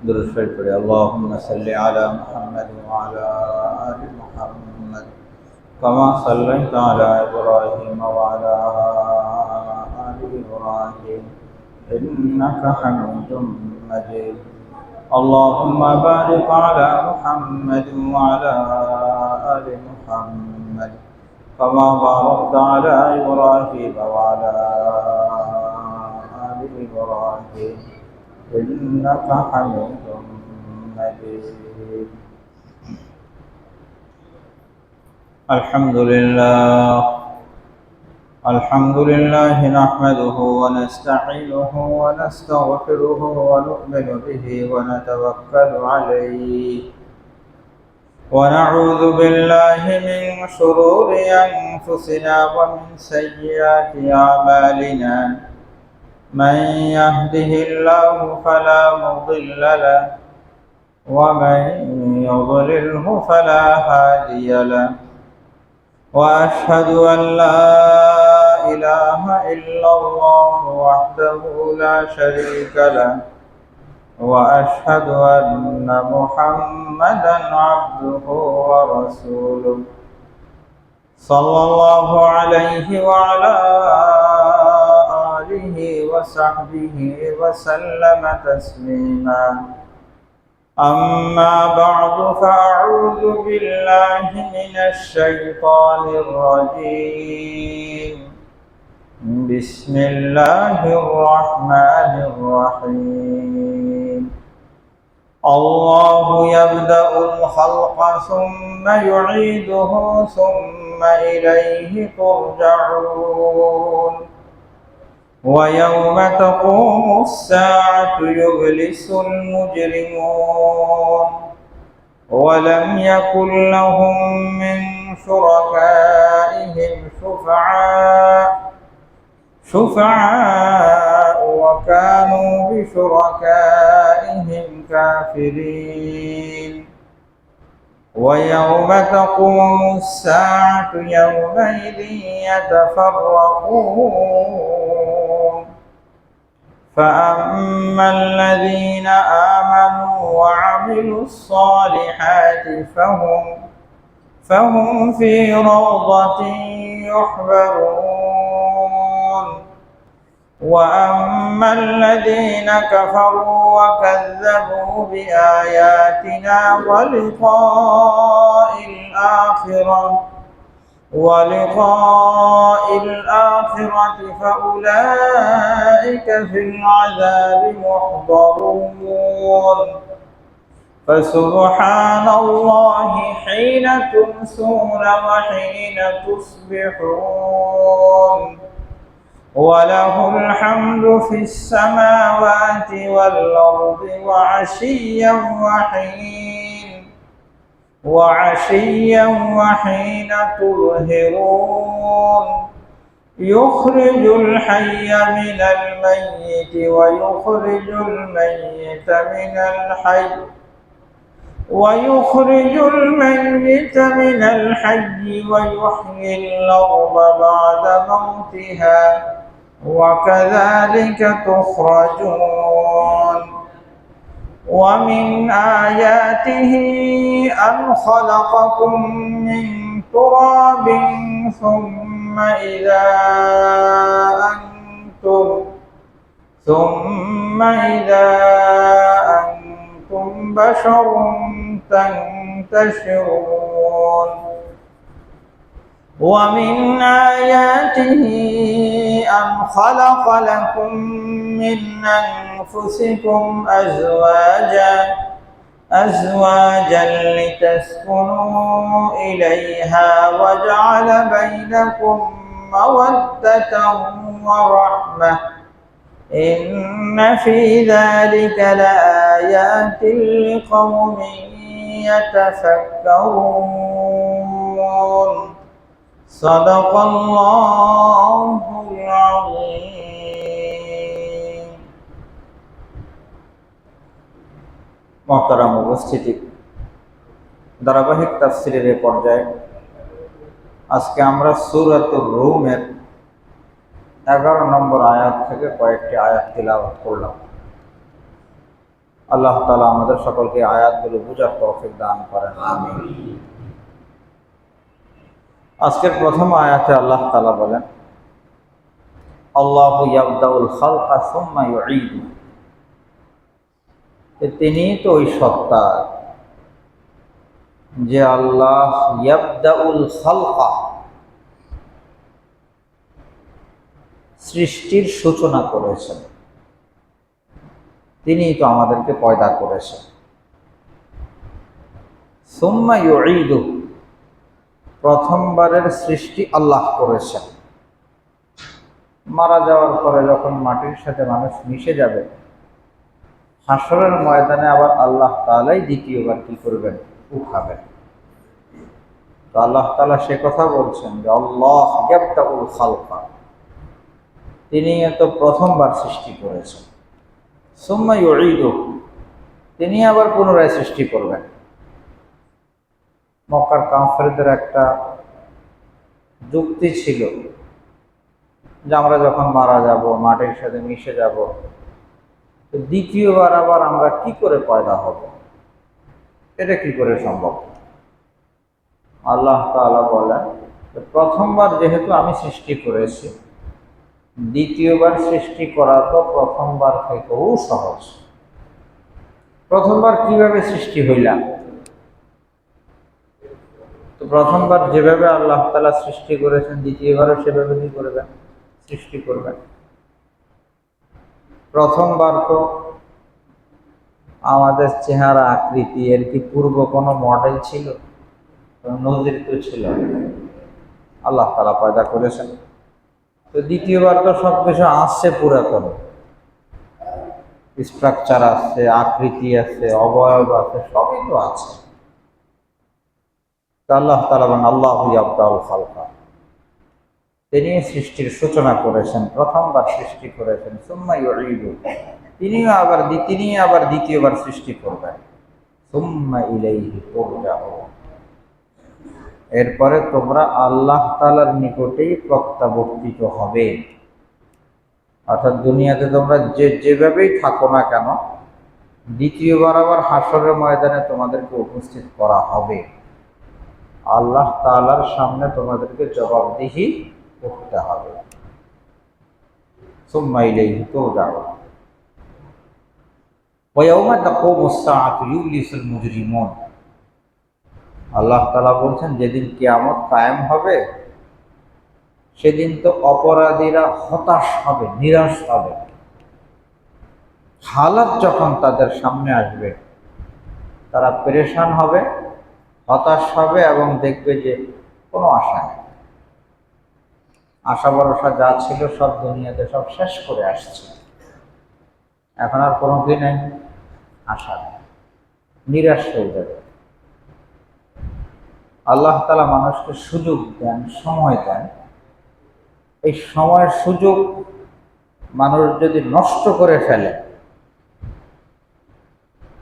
درود شريف পড়ি اللهم صل على محمد وعلى آل محمد كما صليت على إبراهيم وعلى آل إبراهيم إنك حميد مجيد اللهم بارك على محمد وعلى آل محمد كما باركت على إبراهيم وعلى آل إبراهيم إنك حميد مجيد الحمد لله نحمده ونستعينه ونستغفره ونؤمن به ونتوكل عليه ونعوذ بالله من شرور أنفسنا ومن سيئات أعمالنا من يهده الله فلا مضل له ومن يضلله فلا هادي له وأشهد أن لا إله إلا الله وحده لا شريك له وأشهد أن محمدا عبده ورسوله صلى الله عليه وعلى آله وصحبه وسلم تسليما أما بعد فأعوذ بالله من الشيطان الرجيم بسم الله الرحمن الرحيم الله يبدأ الخلق ثم يعيده ثم إليه ترجعون ويوم تقوم الساعة يبلس المجرمون ولم يكن لهم من شركائهم شفعاء وكانوا بشركائهم كافرين ويوم تقوم الساعة يومئذ يتفرقون فأما الذين آمنوا وعملوا الصالحات فهم في روضة يحبرون وأما الذين كفروا وكذبوا بآياتنا ولقاء الآخرة فأولئك في العذاب محضرون فسبحان الله حين تمسون وحين تصبحون وله الحمد في السماوات والأرض وعشيا وحين تظهرون يخرج الحي من الميت ويخرج الميت من الحي ويحيي الأرض بعد موتها وكذلك تخرجون ومن آياته أن خلقكم من تراب ثم إذا أنتم بشر تنتشرون ومن آياته أن خلق لكم من أنفسكم أزواجا لتسكنوا إليها وجعل بينكم مودة ورحمة إن في ذلك لآيات لقوم يتفكرون صدق الله العظيم محترم উপস্থিতি ধারাবাহিক তাফসীরের পর্যায়ে আজকে আমরা সূরাতুর রুমের 11 নম্বর আয়াত থেকে কয়েকটি আয়াত তিলাওয়াত করলাম। আল্লাহ তাআলা আমাদের সকলকে আয়াতগুলো বুঝার তৌফিক দান করেন, আমিন। আজকের প্রথম আয়াতে আল্লাহ তাআলা বলেন, আল্লাহু ইয়াবদাউল খালকা সুম্মা ইউঈদু। তিনি তো ওই সত্তা যে আল্লাহ ইয়াবদাউল খালকা, সৃষ্টির সূচনা করেছেন, তিনি তো আমাদেরকে পয়দা করেছেন। সুম্মা ইউঈদু, প্রথমবারের সৃষ্টি আল্লাহ করেছেন। মারা যাওয়ার পরে যখন মাটির সাথে মানুষ মিশে যাবে, হাসরের ময়দানে আবার আল্লাহ তাআলাই দ্বিতীয়বার কি করবেন? উঠাবেন। তো আল্লাহ তাআলা সে কথা বলছেন যে আল্লাহ ইয়াবদাউল খালকা, তিনি তো প্রথমবার সৃষ্টি করেছেন। সুম্মা ইউঈদু, তিনি আবার পুনরায় সৃষ্টি করবেন। মক্কার কাফেরদের একটা যুক্তি ছিল যে আমরা যখন মারা যাব, মাটির সাথে মিশে যাব, তো দ্বিতীয়বার আবার আমরা কি করে পয়দা হব? এটা কি করে সম্ভব? আল্লাহ তাআলা বলেন, প্রথমবার যেহেতু আমি সৃষ্টি করেছি, দ্বিতীয়বার সৃষ্টি করা তো প্রথমবার থেকেও সহজ। প্রথমবার কিভাবে সৃষ্টি হইলাম? তো প্রথমবার যেভাবে আল্লাহ তাআলা সৃষ্টি করেছেন, দ্বিতীয়বারও সেভাবে কি করবেন? সৃষ্টি করবেন। প্রথমবার তো আমাদের চেহারা আকৃতি এর কি পূর্ব কোনো মডেল ছিল? নজির তো ছিল, আল্লাহ তাআলা পয়দা করেছেন। তো দ্বিতীয়বার তো সবকিছু আসছে পুরাতন, স্ট্রাকচার আছে, আকৃতি আছে, অবয়ব আছে, সবই তো আছে। আল্লাহ তাআলা বলেন আল্লাহু ইয়াবদাউল খালকা, তিনি সৃষ্টির সূচনা করেছেন, প্রথমবার সৃষ্টি করেছেন। সুম্মা ইউঈদু, তিনি আবার দ্বিতীয়বার সৃষ্টি করবেন। সুম্মা ইলাইহি তুরজাউন, এরপরে তোমরা আল্লাহ তাআলার নিকটেই প্রত্যাবর্তিত হবে। অর্থাৎ দুনিয়াতে তোমরা যেভাবেই থাকো না কেন, দ্বিতীয়বার আবার হাসরের ময়দানে তোমাদেরকে উপস্থিত করা হবে। আল্লাহ তাআলার সামনে তোমাদেরকে জবাবদিহি করতে হবে। সুম্মা ইলাইহি তুরজাউন ওয়া ইয়াওমা তাকুমুস সাআতু ইউবলিসুল মুজরিমুন। আল্লাহ তাআলা বলছেন, যেদিন কিয়ামত কায়েম হবে, সেদিন তো অপরাধীরা হতাশ হবে, নিরাশ হবে। হালাত যখন তাদের সামনে আসবে, তারা পেরেশান হবে, হতাশ হবে এবং দেখবে যে কোনো আশা নেই। আশা ভরসা যা ছিল সব দুনিয়াতে সব শেষ করে আসছে, এখন আর কোনো কি নেই, আশা নেই, নিরাশ হয়ে যাবে। আল্লাহ তাআলা মানুষকে সুযোগ দেন, সময় দেন। এই সময়ের সুযোগ মানুষ যদি নষ্ট করে ফেলে,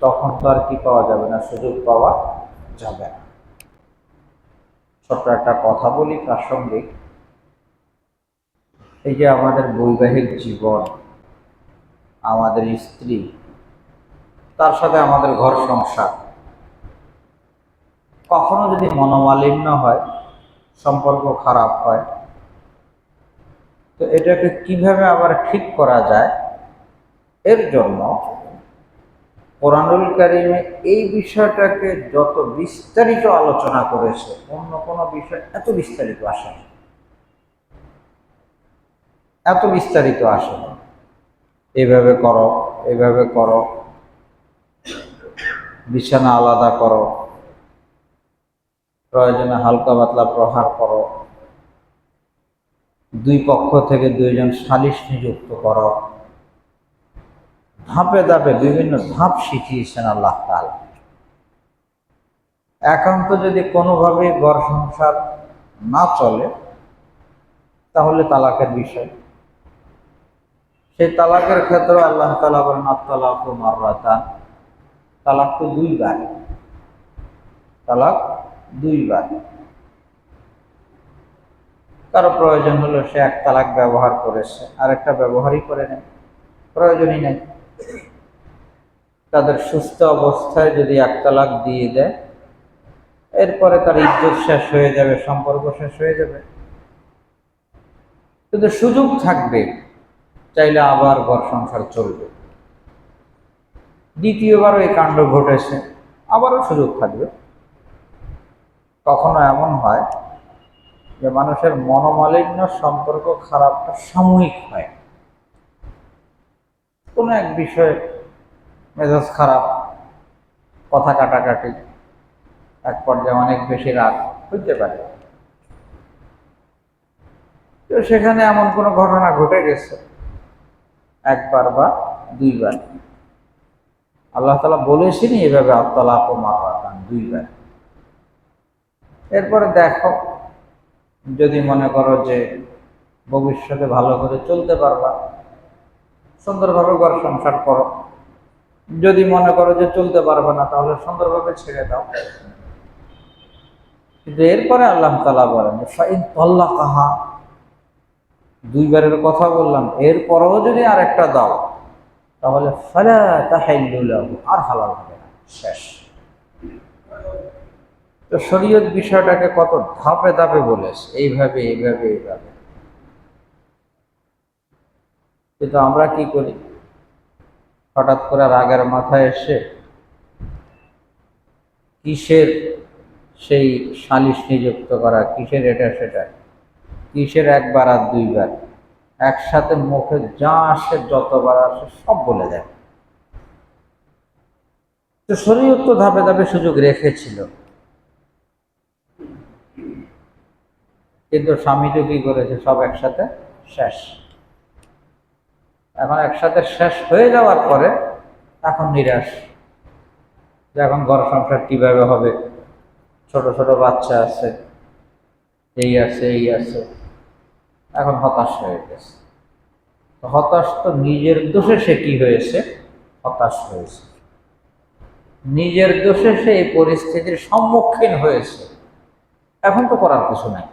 তখন তো আর কি পাওয়া যাবে না, সুযোগ পাওয়া যাবে না। ছোট্ট একটা কথা বলি প্রাসঙ্গিক। এই যে আমাদের বৈবাহিক জীবন, আমাদের স্ত্রী, তার সাথে আমাদের ঘর সংসার, কখনো যদি মনোমালিন্য হয়, সম্পর্ক খারাপ হয়, তো এটাকে কিভাবে আবার ঠিক করা যায়, এর জন্য কোরআনুল কারীমে এই বিষয়টাকে যত বিস্তারিত আলোচনা করেছে, অন্য কোনো বিষয় এত বিস্তারিত আসেনি, এত বিস্তারিত আসেনি। এভাবে করো, এভাবে করো, বিছানা আলাদা করো, প্রয়োজনে হালকা পাতলা প্রহার করো, দুই পক্ষ থেকে দুইজন সালিশ নিযুক্ত করো। ধাপে ধাপে বিভিন্ন ধাপ শিখিয়েছেন আল্লাহ তাআলা। একান্ত যদি কোনোভাবেই ঘর সংসার না চলে, তাহলে তালাকের বিষয়। সেই তালাকের ক্ষেত্রে আল্লাহ তাআলা বলেন আত-তালাকু মাররাতান, তালাক তো দুইবার, তালাক দুইবার। কারো প্রয়োজন হলো সে এক তালাক ব্যবহার করেছে, আরেকটা ব্যবহারই করে নেই, প্রয়োজনই নেই। তাদের সুস্থ অবস্থায় যদি 1 তালাক দিয়ে দেয়, এরপরে তার ইজ্জত শেষ হয়ে যাবে, সম্পর্ক শেষ হয়ে যাবে। কিন্তু সুযোগ থাকবে, চাইলে আবার ঘর সংসার চলবে। দ্বিতীয়বারও এই কাণ্ড ঘটেছে, আবারও সুযোগ থাকবে। কখনো এমন হয় যে মানুষের মনোমালিন্য, সম্পর্ক খারাপটা সাময়িক হয়, কোনো এক বিষয়ে মেজাজ খারাপ, কথা কাটাকাটি, এক পর্যায়ে অনেক বেশি রাগ হইতে পারে। তো সেখানে এমন কোনো ঘটনা ঘটে গেছে 1 বার বা 2 বার, আল্লাহ তাআলা বলেছেন এভাবে আত-তালাক মাররাতান, 2 বার। এরপরে দেখো, যদি মনে করো যে ভবিষ্যতে ভালো করে চলতে পারবা, সুন্দরভাবে ঘর সংসার করো। যদি মনে করো যে চলতে পারবে না, তাহলে সুন্দরভাবে ছেড়ে দাও। কিন্তু এরপরে আল্লাহ তাআলা বলেন ফাইন তাল্লাকাহা, 2 বারের কথা বললাম, এরপরেও যদি আরেকটা দাও, তাহলে ফালা তাহিল্লু লাহু, আর হালাল হবে না, শেষ। তো শরীয়ত বিষয়টাকে কত ধাপে ধাপে বলেছে, এইভাবে এইভাবে এইভাবে। কিন্তু আমরা কি করি, হঠাৎ করে রাগের মাথায় এসে কিসের সেই সালিশ নিযুক্ত করা, কিসের এটা সেটা, কিসের 1 বার আর 2 বার, একসাথে মুখে যা আসে, যতবার আসে সব বলে দেয়। তো শরীয়ত তো ধাপে ধাপে সুযোগ রেখেছিল, কিন্তু স্বামী তো কি করেছে, সব একসাথে শেষ। এখন একসাথে শেষ হয়ে যাওয়ার পরে এখন নিরাশ, যে এখন ঘর সংসার কিভাবে হবে, ছোট ছোট বাচ্চা আছে, এই আছে এই আছে, এখন হতাশ হয়ে গেছে। হতাশ তো নিজের দোষে সে কি হয়েছে, হতাশ হয়েছে, নিজের দোষে সে এই পরিস্থিতির সম্মুখীন হয়েছে। এখন তো করার কিছু নাই।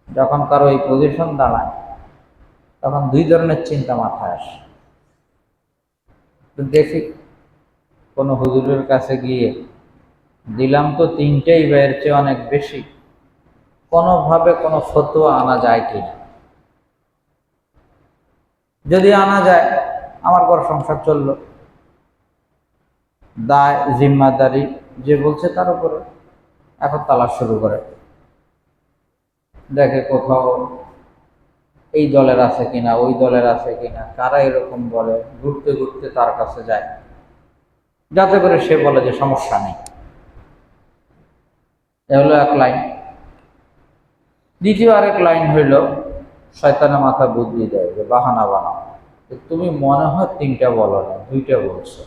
যখন কারো এই পজিশন দাঁড়ায়, তখন 2 ধরনের চিন্তা মাথায় আসে। তো দেখি, কোনো হুজুরের কাছে গিয়ে দিলাম তো 3টাই বা এর চেয়ে অনেক বেশি, কোনোভাবে কোনো ফতোয়া আনা যায় কিনা। যদি আনা যায়, আমার ঘর সংসার চললো। দায় জিম্মাদারি যে বলছে তার উপরে। এখন তালাশ শুরু করে, দেখে কোথাও এই দলের আছে কিনা, ওই দলের আছে কিনা, কারা এরকম বলে, ঘুরতে ঘুরতে তার কাছে যায়, যাতে করে সে বলে যে সমস্যা নেই। এ হলো 1 লাইন। দ্বিতীয় আরেক লাইন হইল, শয়তানের মাথা বুদ্ধি দেয় যে বাহানা বানাও, তুমি মনে হয় 3টা বলো না, 2টা বলছো।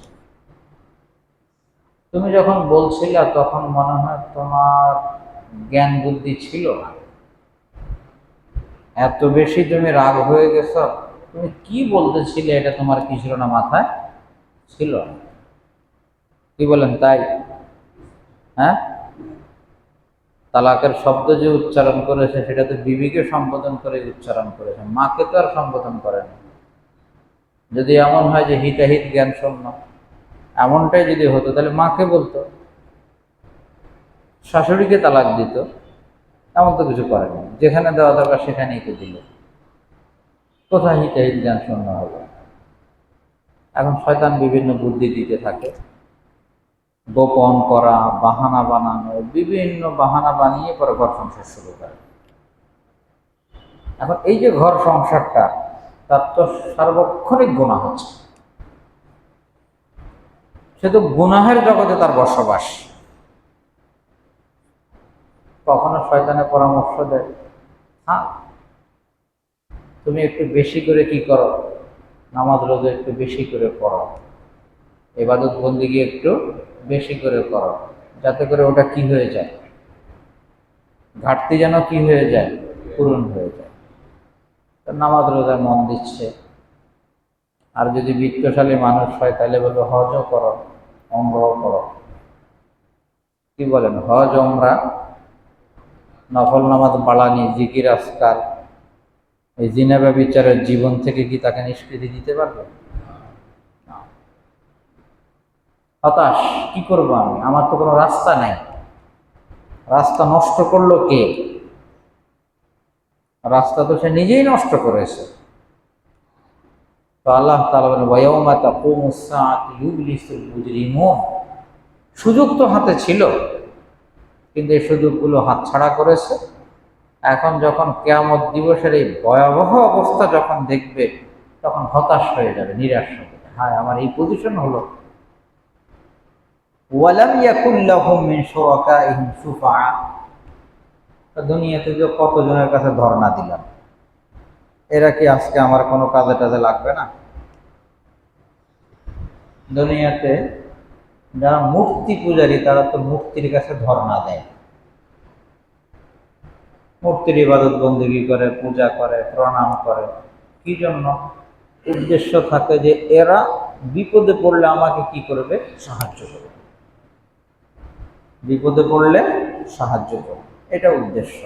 তুমি যখন বলছিলা তখন মনে হয় তোমার জ্ঞান বুদ্ধি ছিল না, এত বেশি তুমি রাগ হয়ে গেছ, তুমি কি বলতেছিলে এটা তোমার কি ছিল না, মাথায় ছিল না। কি বলেন তাই? হ্যাঁ, তালাকের শব্দ যে উচ্চারণ করেছে সেটা তো বিবিকে সম্বোধন করে উচ্চারণ করেছে, মাকে তো আর সম্বোধন করেন। যদি এমন হয় যে হিতাহিত জ্ঞান শূন্য, এমনটাই যদি হতো, তাহলে মাকে বলতো, শাশুড়িকে তালাক দিত। এমন তো কিছু করেনি, যেখানে দেওয়া দরকার সেখানেই তো দিল। কোথায় হিতাহিত জ্ঞান শূন্য হলো? এখন শয়তান বিভিন্ন বুদ্ধি দিতে থাকে, গোপন করা, বাহানা বানানো, বিভিন্ন বাহানা বানিয়ে পরে ঘর সংসার শুরু করে। এখন এই যে ঘর সংসারটা, তার তো সার্বক্ষণিক গুনাহ হচ্ছে, সে তো গুনাহের জগতে তার বসবাস। কখনো শয়তানের পরামর্শ দেয়, হ্যাঁ তুমি একটু বেশি করে কি করো, নামাজ রোজা একটু বেশি করে পড়ো, ইবাদত বন্দেগী একটু বেশি করে করো, যাতে করে ওটা কি হয়ে যায়, ঘাটতি যেন কি হয়ে যায়, পূরণ হয়ে যায়। নামাজ রোজায় মন দিচ্ছে। আর যদি বিত্তশালী মানুষ হয় তাহলে বলবো হজও করো, ওমরাও করো। কি বলেন, হজ ওমরা, নফল নামাজ বাড়ানি, জিকির আজকার, এই জিনা ব্যভিচারের জীবন থেকে কি তাকে নিষ্কৃতি দিতে পারবে? হতাশ, কি করব আমি, আমার তো কোনো রাস্তা নাই। রাস্তা নষ্ট করলো কে? রাস্তা তো সে নিজেই নষ্ট করেছে। তো আল্লাহ তাআলা বলেন ওয়ায়াউমা তাকুমুস সাআতু ইউবলিসুল মুজরিমুন, সুযোগ তো হাতে ছিল, কিন্তু এই সুযোগগুলো হাতছাড়া করেছে। এখন যখন কিয়ামত দিবসের এই ভয়াবহ অবস্থা যখন দেখবে, তখন হতাশ হয়ে যাবে, নিরাশ হবে, হায় আমার এই পজিশন হলো। ওয়ালাম ইয়াকুল লাহুম মিন শুরাকাইহিম শুফাআ, দুনিয়াতে যে কতজনের কাছে ধর্ণা দিলাম, এরা কি আজকে আমার কোনো কাজে টাজে লাগবে না? দুনিয়াতে যারা মূর্তি পূজারী, তারা তো মূর্তির কাছে ধর্ণা দেয়, মূর্তির ইবাদত বন্দেগী করে, পূজা করে, প্রণাম করে। কি জন্য? উদ্দেশ্য থাকে যে এরা বিপদে পড়লে আমাকে কি করবে? সাহায্য করবে, বিপদে পড়লে সাহায্য করবে, এটা উদ্দেশ্য।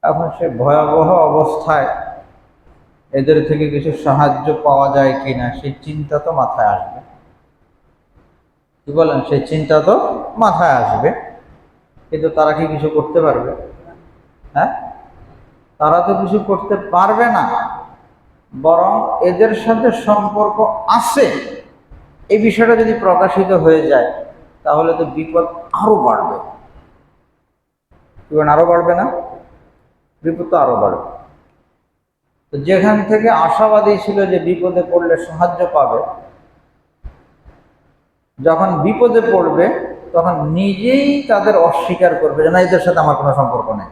এখন সে ভয়াবহ অবস্থায় এদের থেকে কিছু সাহায্য পাওয়া যায় কিনা, সেই চিন্তা তো মাথায় আসবে। কি বলেন? সেই চিন্তা তো মাথায় আসবে, কিন্তু তারা কি কিছু করতে পারবে? হ্যাঁ, তারা তো কিছু করতে পারবে না, বরং এদের সাথে সম্পর্ক আছে এই বিষয়টা যদি প্রকাশিত হয়ে যায়, তাহলে তো বিপদ আরো বাড়বে। আরো বাড়বে না? বিপদ তো আরো বাড়বে। তো যেখান থেকে আশাবাদী ছিল যে বিপদে পড়লে সাহায্য পাবে, যখন বিপদে পড়বে তখন নিজেই তাদের অস্বীকার করবে যে না, এদের সাথে আমার কোনো সম্পর্ক নেই।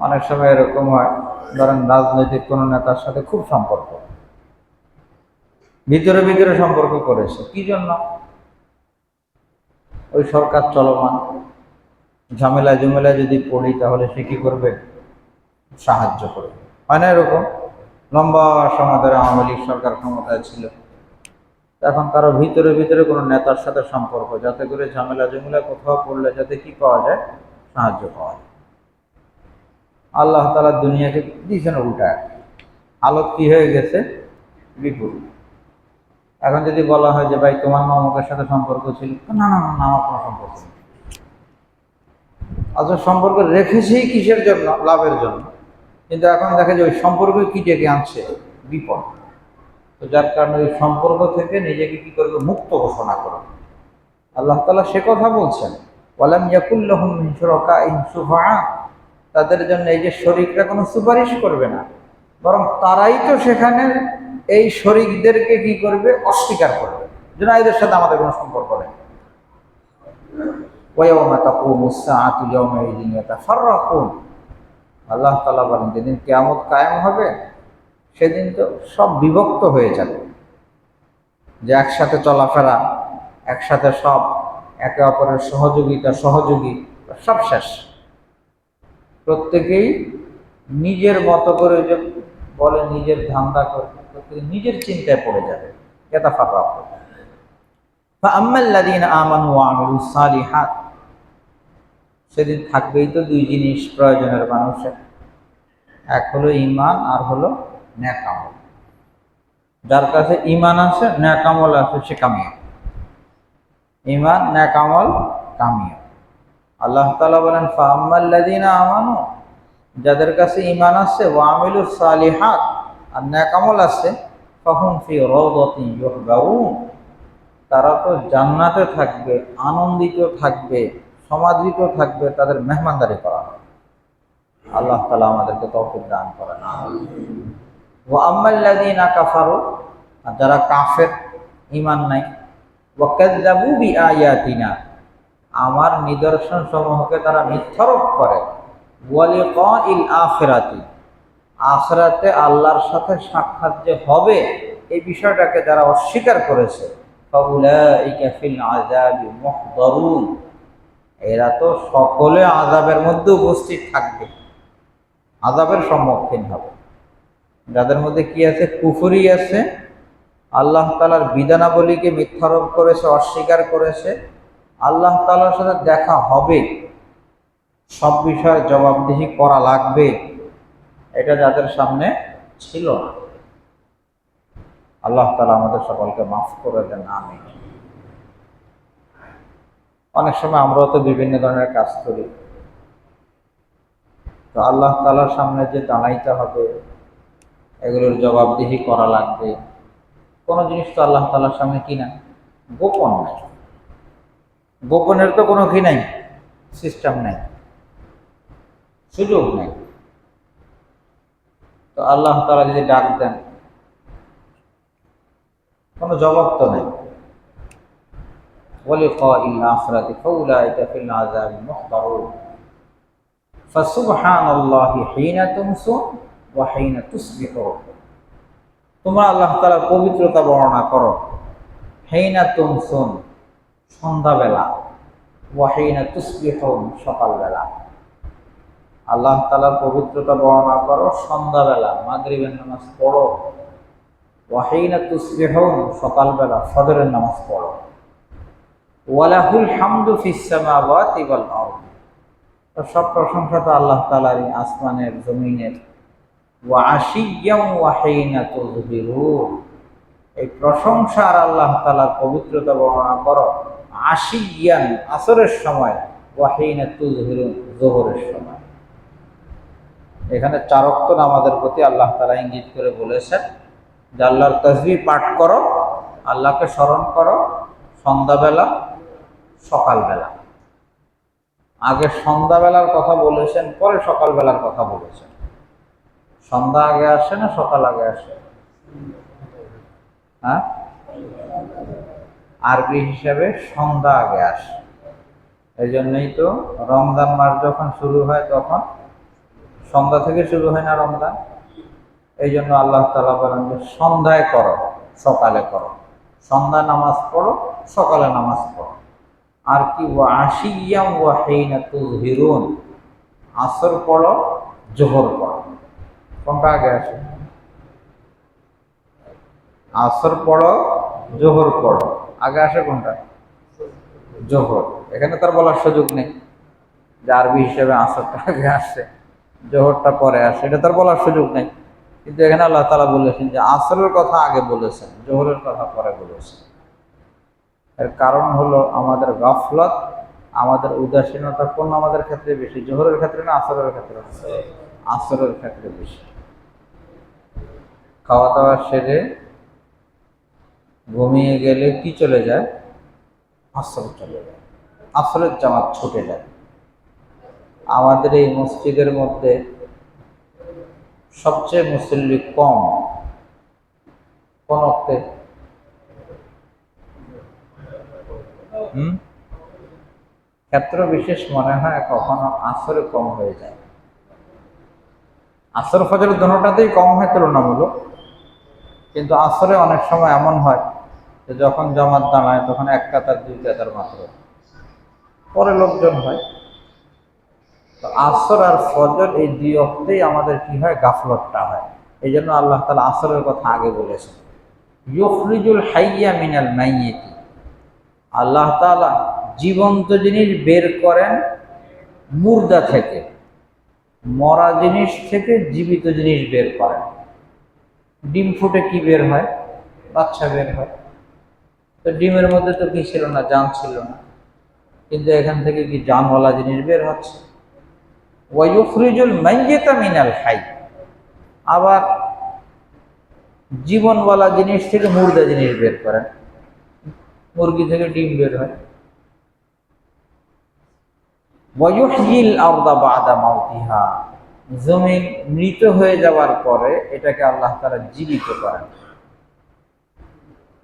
অনেক সময় এরকম হয়, ধরেন রাজনৈতিক কোনো নেতার সাথে খুব সম্পর্ক, ভিতরে ভিতরে সম্পর্ক করেছে, কি জন্য? ওই সরকার চলমান, ঝামেলা জুমেলায় যদি পড়ি তাহলে সে কি করবে? সাহায্য করবে। হয় না এরকম? লম্বা সময় ধরে আওয়ামী লীগ সরকার ক্ষমতায় ছিল, এখন কারো ভিতরে ভিতরে কোনো নেতার সাথে সম্পর্ক, যাতে করে ঝামেলা জুমেলা কোথাও পড়লে যাতে কি পাওয়া যায়? সাহায্য পাওয়া যায়। আল্লাহ তাআলা দুনিয়াকে দিয়েছেন উল্টায়, হালত কি হয়ে গেছে? বিপরীত। এখন যদি বলা হয় যে ভাই তোমার না অমুকের সাথে সম্পর্ক ছিল, না না না না, আমার কোনো সম্পর্ক নেই। আচ্ছা, সম্পর্ক রেখেছেই কিসের জন্য? লাভের জন্য। কিন্তু এখন দেখা যায় ওই সম্পর্ক কি ডেকে আনছে? বিপদ। তো যার কারণে ওই সম্পর্ক থেকে নিজেকে কি করবে? মুক্ত ঘোষণা করবে। আল্লাহ তাআলা সে কথা বলছেন, ওয়ালাম ইয়াকুল লাহুম মিন শুরাকাইহিম শুফাআ, তাদের জন্য এই যে শরীকরা কোনো সুপারিশ করবে না, বরং তারাই তো সেখানে এই শরীকদেরকে কি করবে? অস্বীকার করবে, যে না, এদের সাথে আমাদের কোনো সম্পর্ক নেই। ওয়ায়াউমা তাকুমুস সাআতু ইয়াওমাইযিন ইয়াতাফাররাকুন, আল্লাহ তাআলা বলেন যেদিন কিয়ামত কায়েম হবে সেদিন তো সব বিভক্ত হয়ে যাবে, যে একসাথে চলাফেরা, একসাথে সব, একে অপরের সহযোগিতা, সহযোগী, সব শেষ। প্রত্যেকেই নিজের মতো করে, যে বলে নিজের ধান্দা করবে, প্রত্যেকে নিজের চিন্তায় পড়ে যাবে। ইয়াতাফাররাকুন। ফাআম্মাল্লাযীনা আমানু ওয়া আমিলুস সালিহাত, সেদিন থাকবেই তো দুই জিনিস প্রয়োজনের মানুষের, এক হলো ঈমান, আর হলো নেক আমল। যার কাছে ঈমান আছে, নেক আমল আছে, সে কামিয়াব। ঈমান, নেক আমল, কামিয়াব। আল্লাহ তাআলা বলেন ফাআম্মাল্লাযীনা আমানু, যাদের কাছে ঈমান আছে, ওয়া আমিলুস সালিহাত, আর নেক আমল আছে, ফাহুম ফি রাওদাতিন ইউহবারুন, তারা তো জান্নাতে থাকবে, আনন্দিত থাকবে, সমাদৃত থাকবে, তাদের মেহমানদারি করা হবে। আল্লাহ তাআলা আমাদেরকে তৌফিক দান করেন। ওয়া আম্মাল্লাযীনা কাফারু, আর যারা কাফের, ঈমান নাই, ওয়া কাযযাবু বিআয়াতিনা, আমার নিদর্শন সমূহকে তারা মিথ্যারোপ করে, ওয়া লিকাইল আখিরাতি, আখিরাতে আল্লাহর সাথে সাক্ষাৎ যে হবে এই বিষয়টাকে যারা অস্বীকার করেছে, ফাউলাইকা ফিল আযাবি মুহদারুন, এরা তো সকলে আযাবের মধ্যে উপস্থিত থাকবে, আযাবের সম্মুখীন হবে। যাদের মধ্যে কি আছে? কুফরি আছে, আল্লাহ তাআলার বিধানাবলীকে মিথ্যারোপ করেছে, অস্বীকার করেছে, আল্লাহ তাআলার সাথে দেখা হবে, সব বিষয়ে জবাবদিহি করা লাগবে, এটা যাদের সামনে ছিল না। আল্লাহ তাআলা আমাদের সকলকে মাফ করে দেন, আমিন। অনেক সময় আমরাও তো বিভিন্ন ধরনের কাজ করি, তো আল্লাহ তাআলার সামনে যে দাঁড়াইতে হবে, এগুলোর জবাবদিহি করা লাগবে। কোনো জিনিস তো আল্লাহ তাআলার সামনে কি না, গোপন নাই। গোপনের তো কোনো কি নাই, সিস্টেম নাই, সুযোগ নাই। তো আল্লাহ তাআলা যদি ডাক দেন, কোনো জবাব তো নেই। ওয়ালিকাইল আখিরাতি ফাউলাইকা ফিল আযাবি মুহতারুন ফাসুবহানাল্লাহি হিনা তুমসুন ওয়া হিনা তুসবিহুন। তোমরা আল্লাহ তাআলার পবিত্রতা বর্ণনা করো হিনা তুমসুন, সন্ধ্যাবেলা, ওয়া হিনা তুসবিহুন, সকালবেলা। আল্লাহ তাআলার পবিত্রতা বর্ণনা করো সন্ধ্যাবেলা, মাগরিবের নামাজ পড়ো। ওয়া হিনা তুসবিহুন, সকালবেলা ফজরের নামাজ পড়ো। ওয়ালাহুল হামদু ফিস সামাওয়াতি ওয়াল আরদ, সব প্রশংসা তো আল্লাহ তাআলারই, আসমানের জমিনের। ওয়া আশিয়াম ওয়া হিনা তুযহিরুন, এই প্রশংসার আল্লাহ তাআলার পবিত্রতা বর্ণনা করো আশিয়ান, আসরের সময়, ওয়া হিনা তুযহিরুন, যোহরের সময়। এখানে চার ওয়াক্ত নামাজের প্রতি আল্লাহ তাআলা ইঙ্গিত করে বলেছেন যে আল্লাহর তাসবিহ পাঠ করো, আল্লাহকে স্মরণ করো সন্ধ্যাবেলা, সকালবেলা। আগে সন্ধ্যাবেলার কথা বলেছেন, পরে সকালবেলার কথা বলেছেন। সন্ধ্যা আগে আসে না সকাল আগে আসে? হ্যাঁ, আরবি হিসাবে সন্ধ্যা আগে আসে। এই জন্যই তো রমজান মাস যখন শুরু হয় তখন সন্ধ্যা থেকে শুরু হয় না রমজান। এই জন্য আল্লাহ তাআলা বলেন যে সন্ধ্যায় করো, সকালে করো। সন্ধ্যা নামাজ পড়ো, সকালে নামাজ পড়ো। আর কি ওয়া আশিয়াম ওয়া হিনা তুযহিরুন, আসর পড়ো, জোহর পড়ো। কোনটা আগে আসে? আসর পড়ো, জোহর পড়ো, আগে আসে কোনটা? জোহর। এখানে তার বলার সুযোগ নেই যে আরবি হিসেবে আসরটা আগে আসে, জোহরটা পরে আসে, এটা তার বলার সুযোগ নেই। কিন্তু এখানে আল্লাহ তাআলা বলেছেন যে আসরের কথা আগে বলেছেন, জোহরের কথা পরে বলেছেন। এর কারণ হলো আমাদের গাফলত, আমাদের উদাসীনতা কোন আমাদের ক্ষেত্রে বেশি, জোহরের ক্ষেত্রে না আসরের ক্ষেত্রে? আসরের ক্ষেত্রে বেশি। খাওয়া দাওয়া সেরে ঘুমিয়ে গেলে কি চলে যায়? আসর চলে যায়, আসরের জামাত ছুটে যায়। আমাদের এই মসজিদের মধ্যে সবচেয়ে মুসল্লি কম কোন অর্থে? ক্ষেত্র বিশেষ মনে হয় কখনো আসরে কম হয়ে যায়। আসর ফজর দোনোটাতেই কম হয় তুলনামূলক, কিন্তু আসরে অনেক সময় এমন হয় যে যখন জামাত দাঁড়ায় তখন এক কাতার দুই কাতার মাত্র, পরে লোকজন হয়। তো আসর আর ফজর এই দুই অর্থেই আমাদের কি হয়, গাফলতটা হয়। এই জন্য আল্লাহ তাআলা আসরের কথা আগে বলেছেন। ইউখরিজুল হাইয়্যা মিনাল মাইয়িতি, আল্লাহ তাআলা জীবন্ত জিনিস বের করেন মুর্দা থেকে, মরা জিনিস থেকে জীবিত জিনিস বের করেন। ডিম ফুটে কি বের হয়? বাচ্চা বের হয়। তো ডিমের মধ্যে তো কি ছিল না, জান ছিল না, কিন্তু এখান থেকে কি জানওয়ালা জিনিস বের হচ্ছে। ওয়া ইউখরিজুল মাইয়িতা মিনাল হাই, আবার জীবনওয়ালা জিনিস থেকে মুর্দা জিনিস বের করেন। মুরগি থেকে ডিম বের হয়। ওয়া ইউহয়িল আরদা বা'দা মাউতিহা, জমিন মৃত হয়ে যাওয়ার পরে এটাকে আল্লাহ তাআলা জীবিত করেন।